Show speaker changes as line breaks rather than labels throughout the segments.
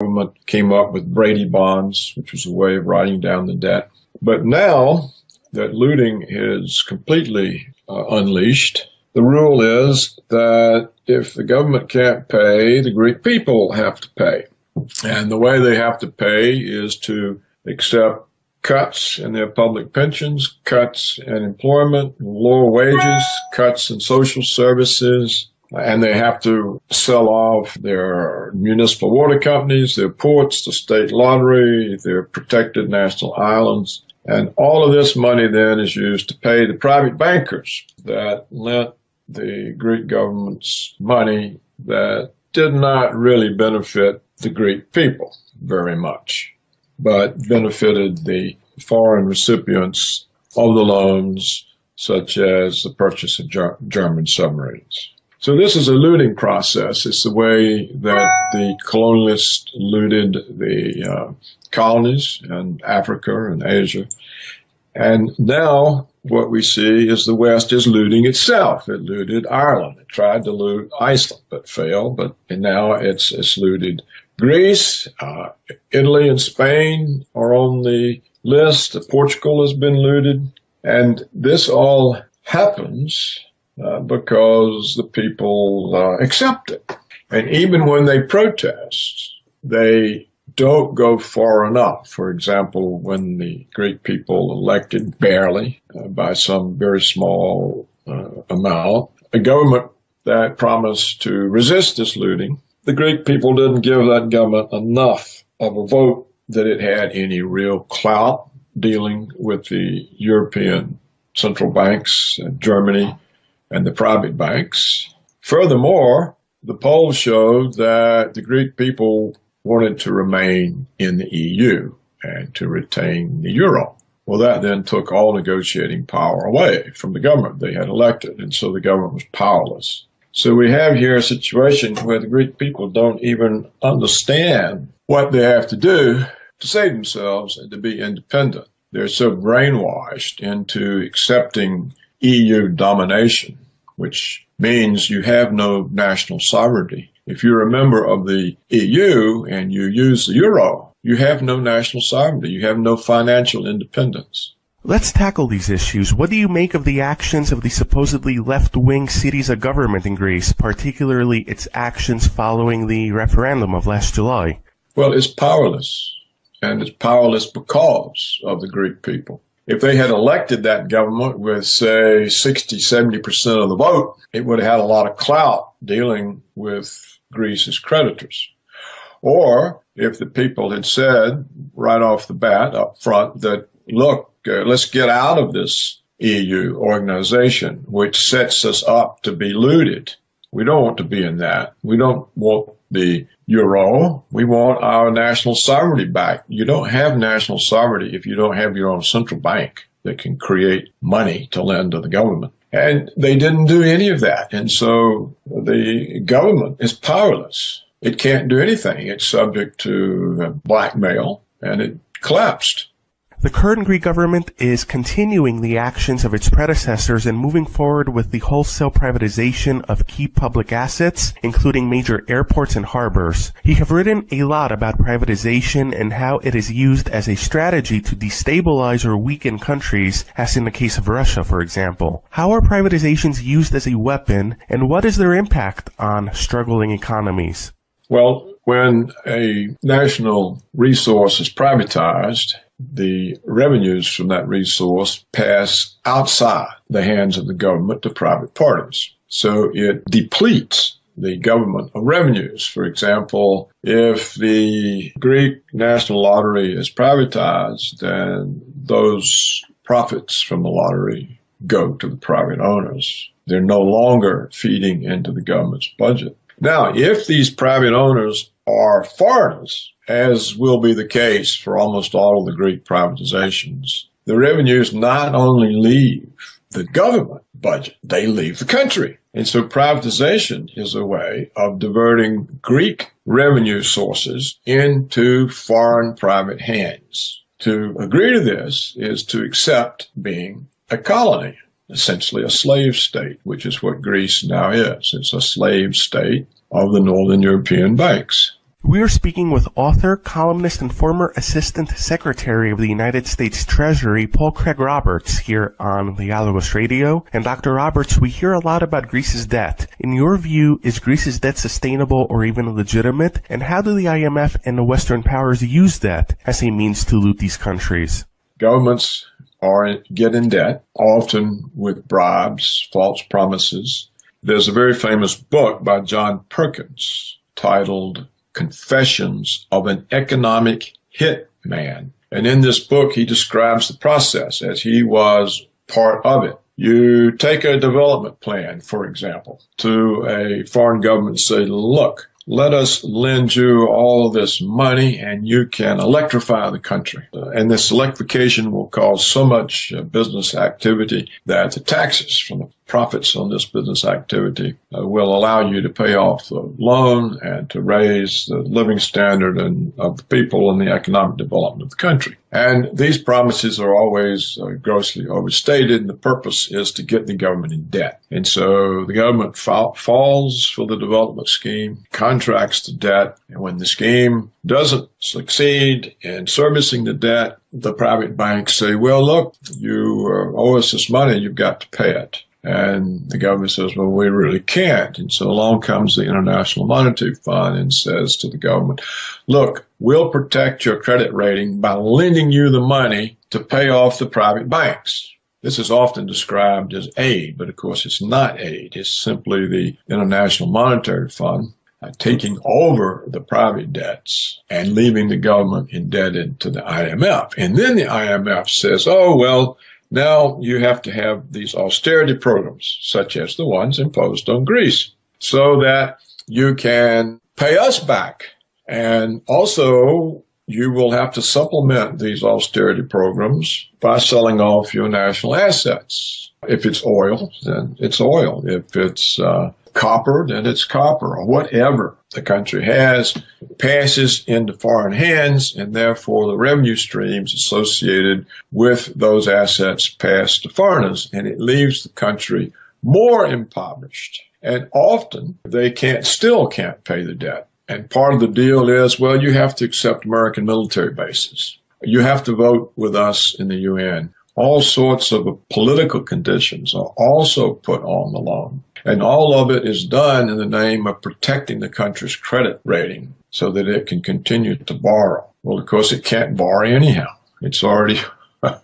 government came up with Brady bonds, which was a way of writing down the debt. But now that looting is completely unleashed, the rule is that if the government can't pay, the Greek people have to pay. And the way they have to pay is to accept cuts in their public pensions, cuts in employment, lower wages, cuts in social services, and they have to sell off their municipal water companies, their ports, the state lottery, their protected national islands. And all of this money then is used to pay the private bankers that lent the Greek government's money that did not really benefit the Greek people very much, but benefited the foreign recipients of the loans, such as the purchase of German submarines. So this is a looting process. It's the way that the colonialists looted the colonies in Africa and Asia. And now what we see is the West is looting itself. It looted Ireland. It tried to loot Iceland, but failed. And now it's looted Greece. Italy and Spain are on the list. Portugal has been looted. And this all happens because the people accept it. And even when they protest, they don't go far enough. For example, when the Greek people elected barely by some very small amount, a government that promised to resist this looting, the Greek people didn't give that government enough of a vote that it had any real clout dealing with the European central banks, Germany, and the private banks. Furthermore, the polls showed that the Greek people wanted to remain in the EU and to retain the euro. Well, that then took all negotiating power away from the government they had elected, and so the government was powerless. So we have here a situation where the Greek people don't even understand what they have to do to save themselves and to be independent. They're so brainwashed into accepting EU domination, which means you have no national sovereignty. If you're a member of the EU and you use the euro, you have no national sovereignty. You have no financial independence.
Let's tackle these issues. What do you make of the actions of the supposedly left-wing Syriza government in Greece, particularly its actions following the referendum of last July?
Well, it's powerless, and it's powerless because of the Greek people. If they had elected that government with, say, 60, 70% of the vote, it would have had a lot of clout dealing with Greece's creditors. Or if the people had said right off the bat up front that, look, let's get out of this EU organization, which sets us up to be looted. We don't want to be in that. We don't want the euro. We want our national sovereignty back. You don't have national sovereignty if you don't have your own central bank that can create money to lend to the government. And they didn't do any of that. And so the government is powerless. It can't do anything. It's subject to blackmail, and it collapsed.
The current Greek government is continuing the actions of its predecessors and moving forward with the wholesale privatization of key public assets, including major airports and harbors. You have written a lot about privatization and how it is used as a strategy to destabilize or weaken countries, as in the case of Russia, for example. How are privatizations used as a weapon, and what is their impact on struggling economies?
Well, when a national resource is privatized, the revenues from that resource pass outside the hands of the government to private parties. So it depletes the government of revenues. For example, if the Greek National Lottery is privatized, then those profits from the lottery go to the private owners. They're no longer feeding into the government's budget. Now, if these private owners are foreigners, as will be the case for almost all of the Greek privatizations, the revenues not only leave the government budget, they leave the country. And so privatization is a way of diverting Greek revenue sources into foreign private hands. To agree to this is to accept being a colony, essentially a slave state, which is what Greece now is. It's a slave state of the Northern European banks.
We are speaking with author, columnist, and former Assistant Secretary of the United States Treasury, Paul Craig Roberts, here on the Alouos Radio. And Dr. Roberts, we hear a lot about Greece's debt. In your view, is Greece's debt sustainable or even legitimate? And how do the IMF and the Western powers use debt as a means to loot these countries?
Governments get in debt, often with bribes, false promises. There's a very famous book by John Perkins titled Confessions of an Economic Hitman. And in this book, he describes the process as he was part of it. You take a development plan, for example, to a foreign government and say, look, let us lend you all this money and you can electrify the country. And this electrification will cause so much business activity that the taxes from the profits on this business activity will allow you to pay off the loan and to raise the living standard of the people and the economic development of the country. And these promises are always grossly overstated, and the purpose is to get the government in debt. And so the government falls for the development scheme, contracts the debt, and when the scheme doesn't succeed in servicing the debt, the private banks say, well, look, you owe us this money, you've got to pay it. And the government says, well, we really can't. And so along comes the International Monetary Fund and says to the government, look, we'll protect your credit rating by lending you the money to pay off the private banks. This is often described as aid, but of course it's not aid. It's simply the International Monetary Fund taking over the private debts and leaving the government indebted to the IMF. And then the IMF says, oh, well, now you have to have these austerity programs, such as the ones imposed on Greece, so that you can pay us back. And also, you will have to supplement these austerity programs by selling off your national assets. If it's oil, then it's oil. If it's copper, then it's copper, or whatever the country has passes into foreign hands, and therefore the revenue streams associated with those assets pass to foreigners, and it leaves the country more impoverished. And often they still can't pay the debt. And part of the deal is, well, you have to accept American military bases. You have to vote with us in the UN. All sorts of political conditions are also put on the loan. And all of it is done in the name of protecting the country's credit rating so that it can continue to borrow. Well, of course, it can't borrow anyhow. It's already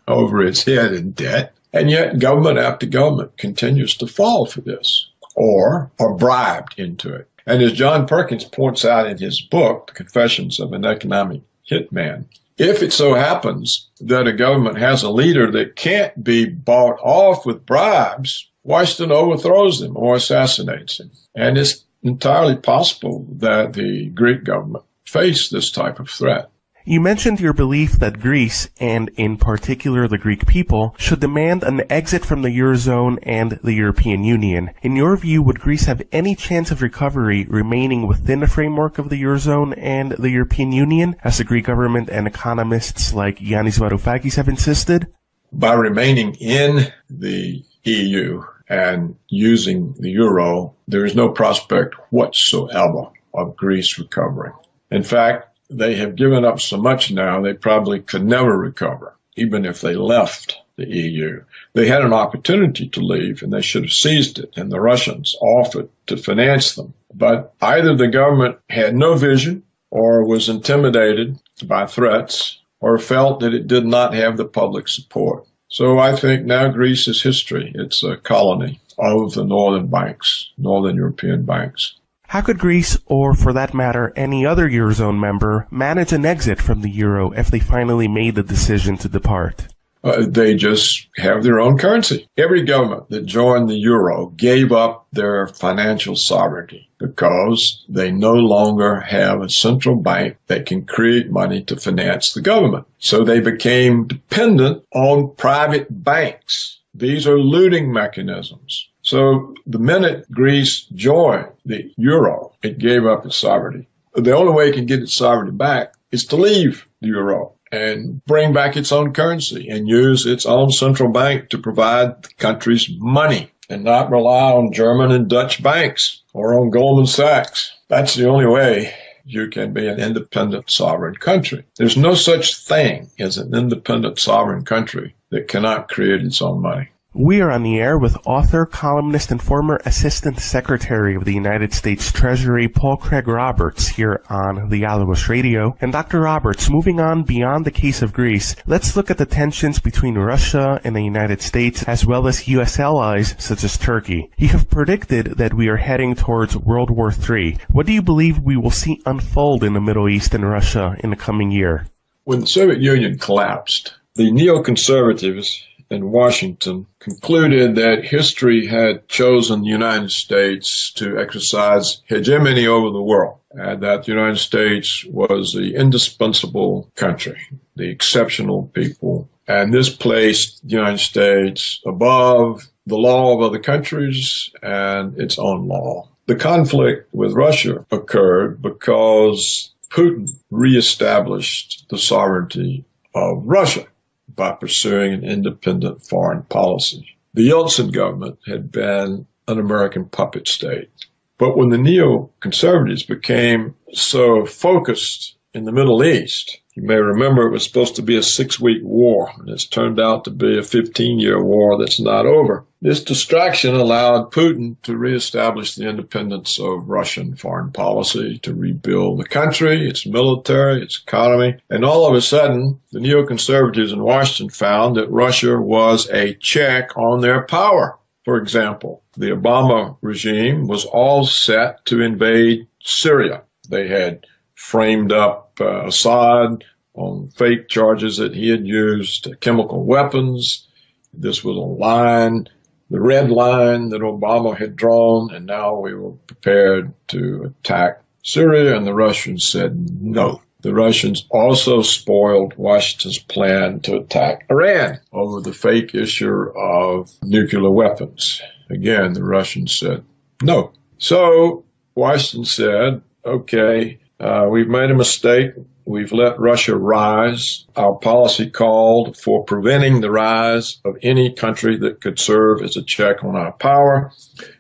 over its head in debt. And yet government after government continues to fall for this or are bribed into it. And as John Perkins points out in his book, The Confessions of an Economic Hitman, if it so happens that a government has a leader that can't be bought off with bribes, Washington overthrows him or assassinates him. And it's entirely possible that the Greek government faced this type of threat.
You mentioned your belief that Greece, and in particular the Greek people, should demand an exit from the Eurozone and the European Union. In your view, would Greece have any chance of recovery remaining within the framework of the Eurozone and the European Union, as the Greek government and economists like Yannis Varoufakis have insisted?
By remaining in the EU and using the euro, there is no prospect whatsoever of Greece recovering. In fact, they have given up so much now, they probably could never recover, even if they left the EU. They had an opportunity to leave, and they should have seized it, and the Russians offered to finance them. But either the government had no vision, or was intimidated by threats, or felt that it did not have the public support. So I think now Greece is history. It's a colony of the northern European banks.
How could Greece, or for that matter, any other Eurozone member, manage an exit from the euro if they finally made the decision to depart?
They just have their own currency. Every government that joined the euro gave up their financial sovereignty because they no longer have a central bank that can create money to finance the government. So they became dependent on private banks. These are looting mechanisms. So the minute Greece joined the euro, it gave up its sovereignty. The only way it can get its sovereignty back is to leave the euro and bring back its own currency and use its own central bank to provide the country's money and not rely on German and Dutch banks or on Goldman Sachs. That's the only way you can be an independent sovereign country. There's no such thing as an independent sovereign country that cannot create its own money.
We are on the air with author, columnist, and former Assistant Secretary of the United States Treasury, Paul Craig Roberts, here on the Alouos Radio. And Dr. Roberts, moving on beyond the case of Greece, let's look at the tensions between Russia and the United States, as well as U.S. allies such as Turkey. You have predicted that we are heading towards World War III. What do you believe we will see unfold in the Middle East and Russia in the coming year?
When the Soviet Union collapsed, the neoconservatives in Washington concluded that history had chosen the United States to exercise hegemony over the world, and that the United States was the indispensable country, the exceptional people, and this placed the United States above the law of other countries and its own law. The conflict with Russia occurred because Putin reestablished the sovereignty of Russia by pursuing an independent foreign policy. The Yeltsin government had been an American puppet state. But when the neoconservatives became so focused in the Middle East, you may remember it was supposed to be a 6-week war, and it's turned out to be a 15-year war that's not over. This distraction allowed Putin to reestablish the independence of Russian foreign policy, to rebuild the country, its military, its economy, and all of a sudden, the neoconservatives in Washington found that Russia was a check on their power. For example, the Obama regime was all set to invade Syria. They had framed up Assad on fake charges that he had used chemical weapons. This was a line, the red line that Obama had drawn, and now we were prepared to attack Syria, and the Russians said no. The Russians also spoiled Washington's plan to attack Iran over the fake issue of nuclear weapons. Again, the Russians said no. So Washington said, okay, we've made a mistake. We've let Russia rise. Our policy called for preventing the rise of any country that could serve as a check on our power.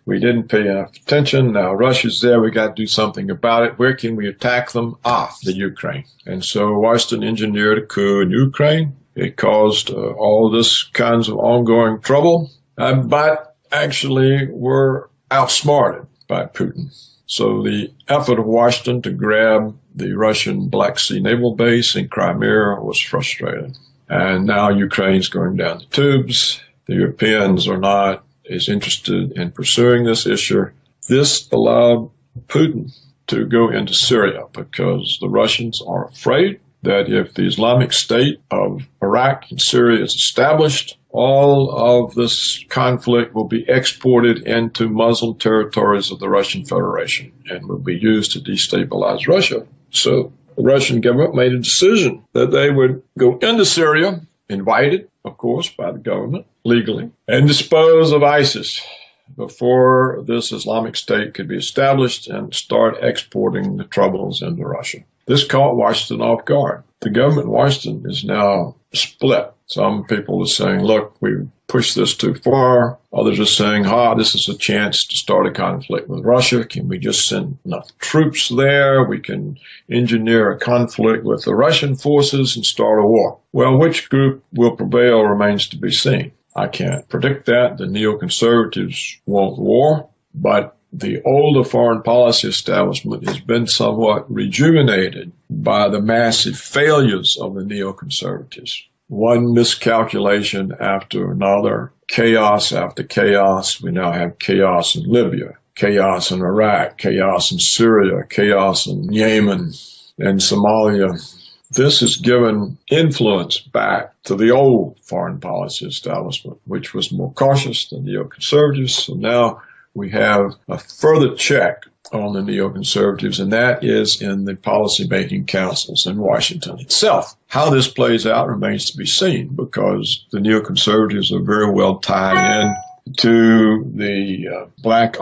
We didn't pay enough attention. Now Russia's there. We got to do something about it. Where can we attack them? The Ukraine. And so Washington engineered a coup in Ukraine. It caused all this kinds of ongoing trouble, but actually were outsmarted by Putin. So the effort of Washington to grab the Russian Black Sea naval base in Crimea was frustrated. And now Ukraine's going down the tubes. The Europeans are not as interested in pursuing this issue. This allowed Putin to go into Syria because the Russians are afraid that if the Islamic State of Iraq and Syria is established, all of this conflict will be exported into Muslim territories of the Russian Federation and will be used to destabilize Russia. So the Russian government made a decision that they would go into Syria, invited, of course, by the government legally, and dispose of ISIS before this Islamic State could be established and start exporting the troubles into Russia. This caught Washington off guard. The government in Washington is now split. Some people are saying, look, we pushed this too far. Others are saying, this is a chance to start a conflict with Russia. Can we just send enough troops there? We can engineer a conflict with the Russian forces and start a war. Well, which group will prevail remains to be seen. I can't predict that. The neoconservatives want war, but the older foreign policy establishment has been somewhat rejuvenated by the massive failures of the neoconservatives. One miscalculation after another, chaos after chaos. We now have chaos in Libya, chaos in Iraq, chaos in Syria, chaos in Yemen and Somalia. This has given influence back to the old foreign policy establishment, which was more cautious than neoconservatives. So now we have a further check on the neoconservatives, and that is in the policy-making councils in Washington itself. How this plays out remains to be seen because the neoconservatives are very well tied in to the black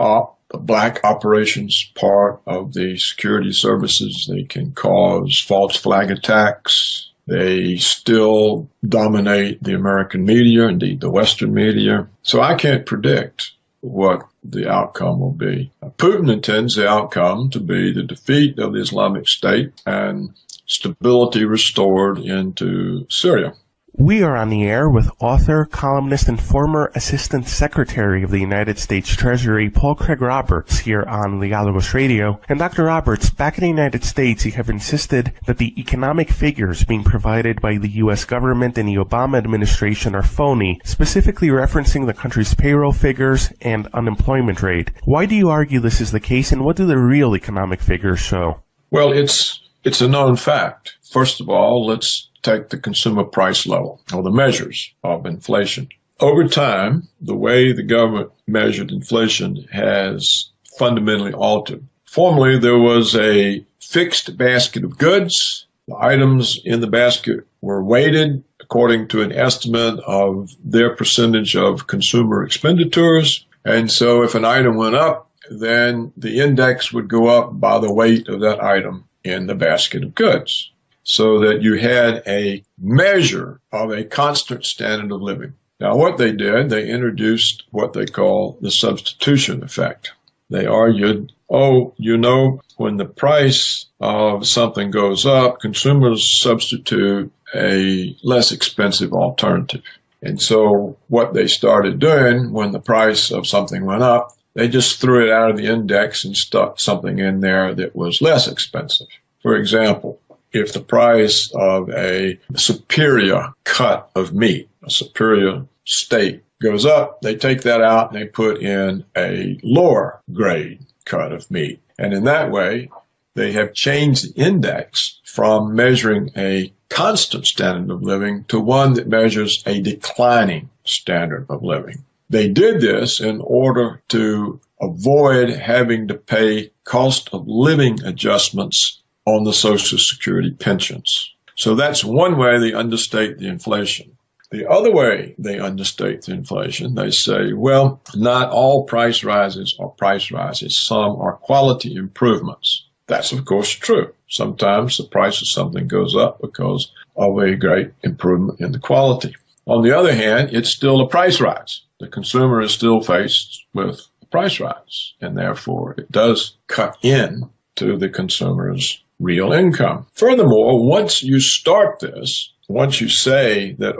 operations part of the security services. They can cause false flag attacks. They still dominate the American media, indeed the Western media. So I can't predict what the outcome will be. Putin intends the outcome to be the defeat of the Islamic State and stability restored into Syria.
We are on the air with author, columnist, and former Assistant Secretary of the United States Treasury, Paul Craig Roberts, here on Legalibus Radio. And Dr. Roberts, back in the United States, you have insisted that the economic figures being provided by the U.S. government and the Obama administration are phony, specifically referencing the country's payroll figures and unemployment rate. Why do you argue this is the case, and what do the real economic figures show?
Well, it's a known fact. First of all, let's take the consumer price level, or the measures of inflation. Over time, the way the government measured inflation has fundamentally altered. Formerly, there was a fixed basket of goods. The items in the basket were weighted according to an estimate of their percentage of consumer expenditures. And so if an item went up, then the index would go up by the weight of that item in the basket of goods, so that you had a measure of a constant standard of living. Now, what they did, they introduced what they call the substitution effect. They argued, when the price of something goes up, consumers substitute a less expensive alternative. And so what they started doing when the price of something went up, they just threw it out of the index and stuck something in there that was less expensive. For example, if the price of a superior cut of meat, a superior steak, goes up, they take that out and they put in a lower grade cut of meat. And in that way, they have changed the index from measuring a constant standard of living to one that measures a declining standard of living. They did this in order to avoid having to pay cost of living adjustments on the Social Security pensions. So that's one way they understate the inflation. The other way they understate the inflation, they say, well, not all price rises are price rises. Some are quality improvements. That's, of course, true. Sometimes the price of something goes up because of a great improvement in the quality. On the other hand, it's still a price rise. The consumer is still faced with a price rise, and therefore it does cut in to the consumer's real income. Furthermore, once you start this, once you say that,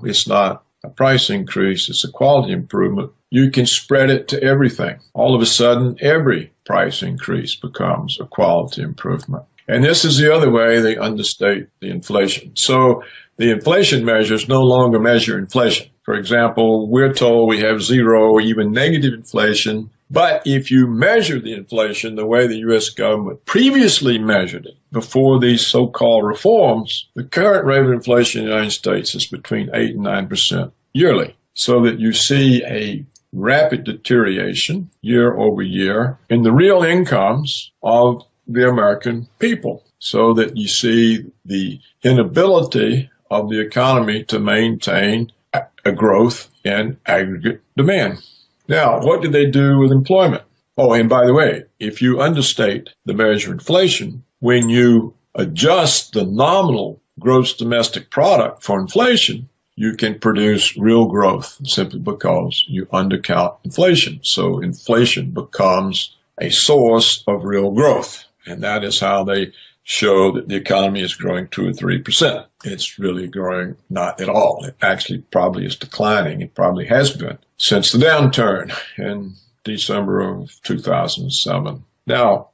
it's not a price increase, it's a quality improvement, you can spread it to everything. All of a sudden, every price increase becomes a quality improvement. And this is the other way they understate the inflation. So the inflation measures no longer measure inflation. For example, we're told we have zero, even negative inflation. But if you measure the inflation the way the U.S. government previously measured it before these so-called reforms, the current rate of inflation in the United States is between 8 and 9% yearly. So that you see a rapid deterioration year over year in the real incomes of the American people. So that you see the inability of the economy to maintain a growth in aggregate demand. Now, what did they do with employment? And by the way, if you understate the measure of inflation, when you adjust the nominal gross domestic product for inflation, you can produce real growth simply because you undercount inflation. So inflation becomes a source of real growth. And that is how they show that the economy is growing 2 or 3%. It's really growing not at all. It actually probably is declining. It probably has been since the downturn in December of 2007. Now,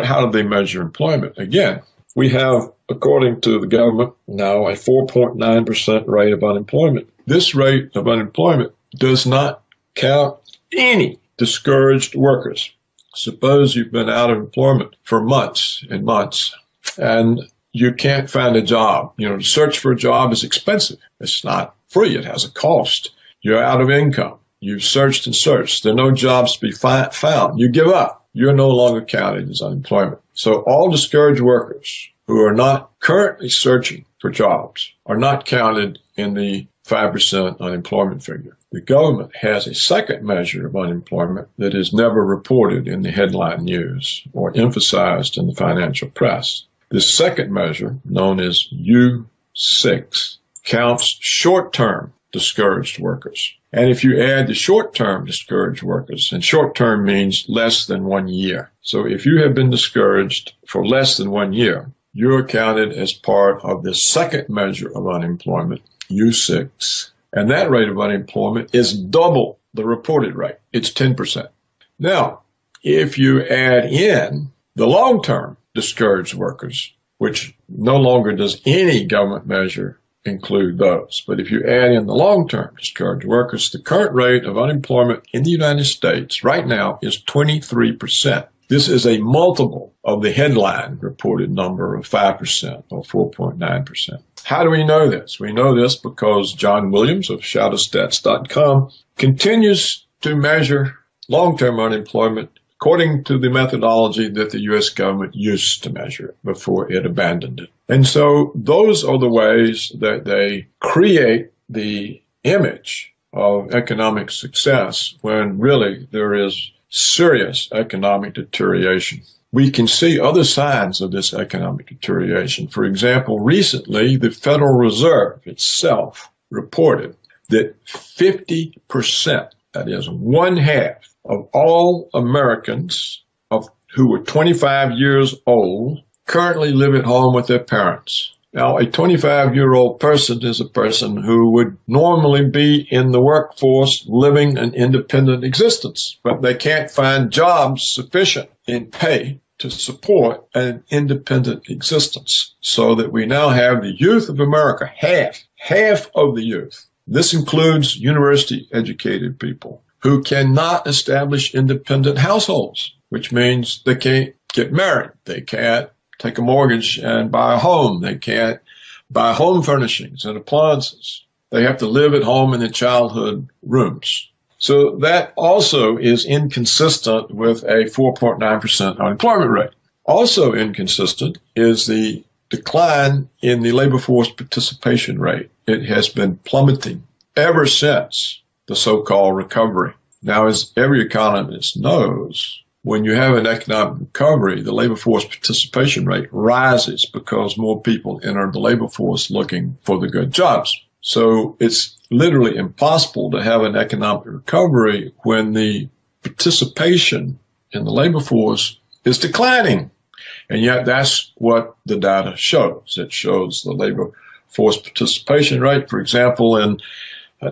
how do they measure employment? Again, we have, according to the government, now a 4.9% rate of unemployment. This rate of unemployment does not count any discouraged workers. Suppose you've been out of employment for months and months, and you can't find a job. To search for a job is expensive. It's not free. It has a cost. You're out of income. You've searched and searched. There are no jobs to be found. You give up. You're no longer counted as unemployment. So all discouraged workers who are not currently searching for jobs are not counted in the 5% unemployment figure. The government has a second measure of unemployment that is never reported in the headline news or emphasized in the financial press. This second measure, known as U6, counts short-term discouraged workers. And if you add the short-term discouraged workers, and short-term means less than 1 year. So if you have been discouraged for less than 1 year, you're counted as part of the second measure of unemployment, U6. And that rate of unemployment is double the reported rate. It's 10%. Now, if you add in the long-term discouraged workers, which no longer does any government measure include those, but if you add in the long-term discouraged workers, the current rate of unemployment in the United States right now is 23%. This is a multiple of the headline reported number of 5% or 4.9%. How do we know this? We know this because John Williams of shadowstats.com continues to measure long-term unemployment according to the methodology that the U.S. government used to measure it before it abandoned it. And so those are the ways that they create the image of economic success when really there is serious economic deterioration. We can see other signs of this economic deterioration. For example, recently, the Federal Reserve itself reported that 50%, that is one half, of all Americans who were 25 years old currently live at home with their parents. Now, a 25-year-old person is a person who would normally be in the workforce living an independent existence, but they can't find jobs sufficient in pay to support an independent existence. So that we now have the youth of America, half of the youth. This includes university-educated people who cannot establish independent households, which means they can't get married. They can't take a mortgage and buy a home. They can't buy home furnishings and appliances. They have to live at home in their childhood rooms. So that also is inconsistent with a 4.9% unemployment rate. Also inconsistent is the decline in the labor force participation rate. It has been plummeting ever since the so-called recovery. Now, as every economist knows, when you have an economic recovery, the labor force participation rate rises because more people enter the labor force looking for the good jobs. So it's literally impossible to have an economic recovery when the participation in the labor force is declining. And yet that's what the data shows. It shows the labor force participation rate. For example, in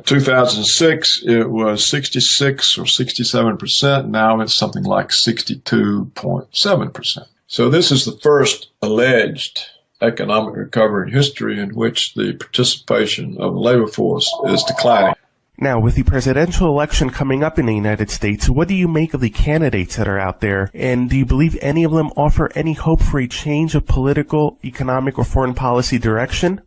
2006, it was 66 or 67%. Now it's something like 62.7%. So this is the first alleged economic recovery in history in which the participation of the labor force is declining.
Now, with the presidential election coming up in the United States, what do you make of the candidates that are out there? And do you believe any of them offer any hope for a change of political, economic, or foreign policy direction?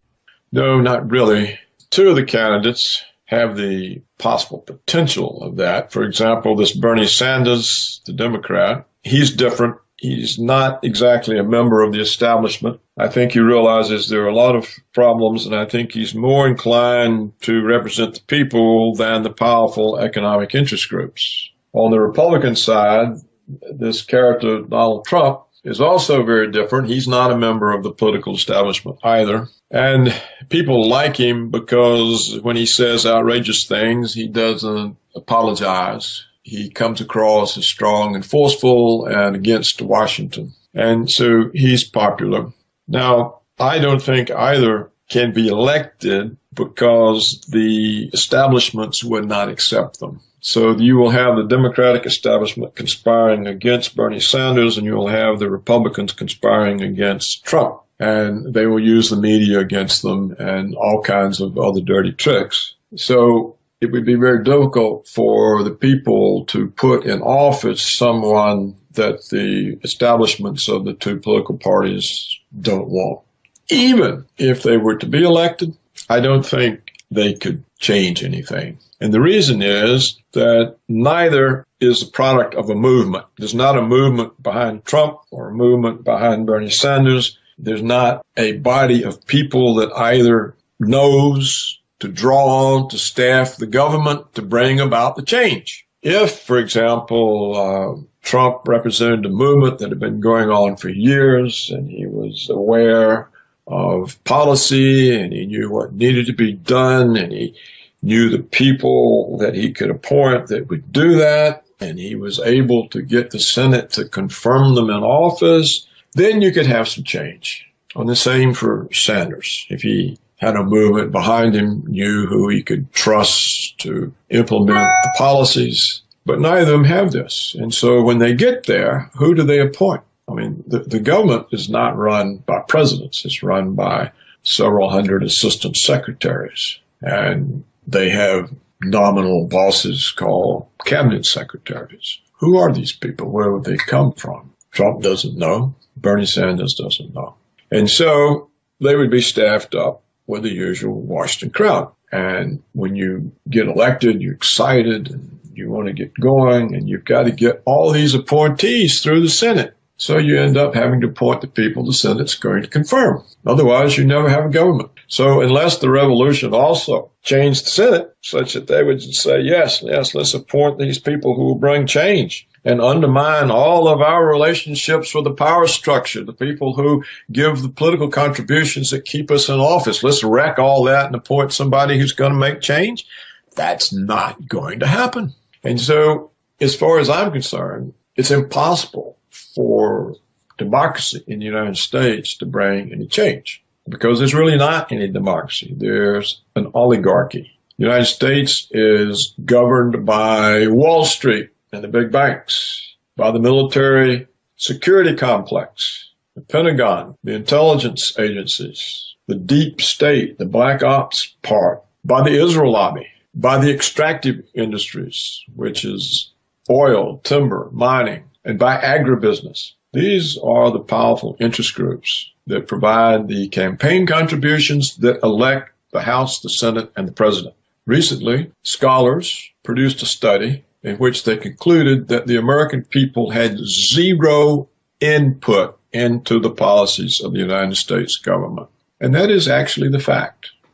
No, not really. Two of the candidates have the possible potential of that. For example, this Bernie Sanders, the Democrat, he's different. He's not exactly a member of the establishment. I think he realizes there are a lot of problems, and I think he's more inclined to represent the people than the powerful economic interest groups. On the Republican side, this character, Donald Trump, is also very different. He's not a member of the political establishment either. And people like him because when he says outrageous things, he doesn't apologize. He comes across as strong and forceful and against Washington. And so he's popular. Now, I don't think either can be elected because the establishments would not accept them. So you will have the Democratic establishment conspiring against Bernie Sanders, and you will have the Republicans conspiring against Trump. And they will use the media against them and all kinds of other dirty tricks. So it would be very difficult for the people to put in office someone that the establishments of the two political parties don't want. Even if they were to be elected, I don't think they could change anything. And the reason is that neither is the product of a movement. There's not a movement behind Trump or a movement behind Bernie Sanders. There's not a body of people that either knows to draw on to staff the government to bring about the change. If, for example, Trump represented a movement that had been going on for years and he was aware of policy and he knew what needed to be done and he knew the people that he could appoint that would do that, and he was able to get the Senate to confirm them in office, then you could have some change. And the same for Sanders. If he had a movement behind him, knew who he could trust to implement the policies. But neither of them have this. And so when they get there, who do they appoint? I mean, the government is not run by presidents. It's run by several hundred assistant secretaries. And they have nominal bosses called cabinet secretaries. Who are these people? Where would they come from? Trump doesn't know. Bernie Sanders doesn't know. And so they would be staffed up with the usual Washington crowd. And when you get elected, you're excited and you want to get going, and you've got to get all these appointees through the Senate. So you end up having to appoint the people the Senate's going to confirm. Otherwise, you never have a government. So unless the revolution also changed the Senate such that they would say, yes, let's appoint these people who will bring change and undermine all of our relationships with the power structure, the people who give the political contributions that keep us in office. Let's wreck all that and appoint somebody who's going to make change. That's not going to happen. And so as far as I'm concerned, it's impossible for democracy in the United States to bring any change because there's really not any democracy. There's an oligarchy. The United States is governed by Wall Street and the big banks, by the military security complex, the Pentagon, the intelligence agencies, the deep state, the black ops part, by the Israel lobby, by the extractive industries, which is oil, timber, mining, and by agribusiness. These are the powerful interest groups that provide the campaign contributions that elect the House, the Senate, and the President. Recently, scholars produced a study in which they concluded that the American people had zero input into the policies of the United States government. And that is actually the fact.